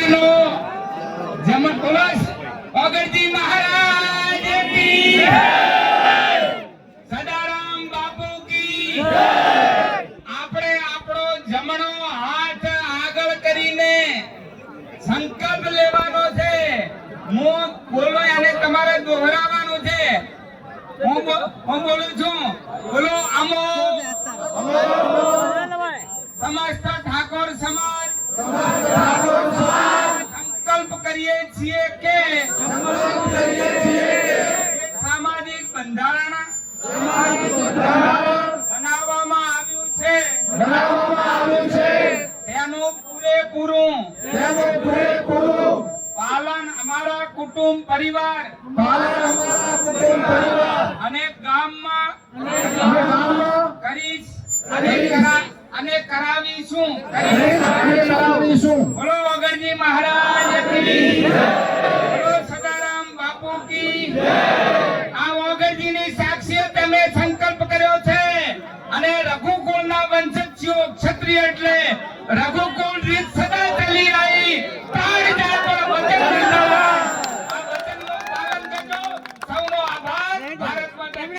વગરજીનો જમણ તુલસ વગરજી મહારાજ કી જય, સદારામ બાપુ કી જય। આપણે આપણો જમણો હાથ આગળ કરીને સંકલ્પ લેવાનો છે। હું બોલો અને તમારે દોહરાવવાનું છે। હું બોલું છું, બોલો અમો સમસ્ત ઠાકોર સમાજ સંકલ્પ કરીએ છીએ કે સામાજિક બંધારણ બનાવવામાં આવ્યું છે તેનું પૂરેપૂરું પાલન અમારા કુટુંબ પરિવાર અને ગામમાં કરીશ અને કરાવીશું। બોલો વગરજી મહારાજ કી જય, બોલો સદારામ બાપુ કી જય। આ વગરજીની સાક્ષી તમે સંકલ્પ કર્યો છે અને રઘુકુળના વંશજ છો। ક્ષત્રિય એટલે રઘુકુળ રીત સદા ચાલી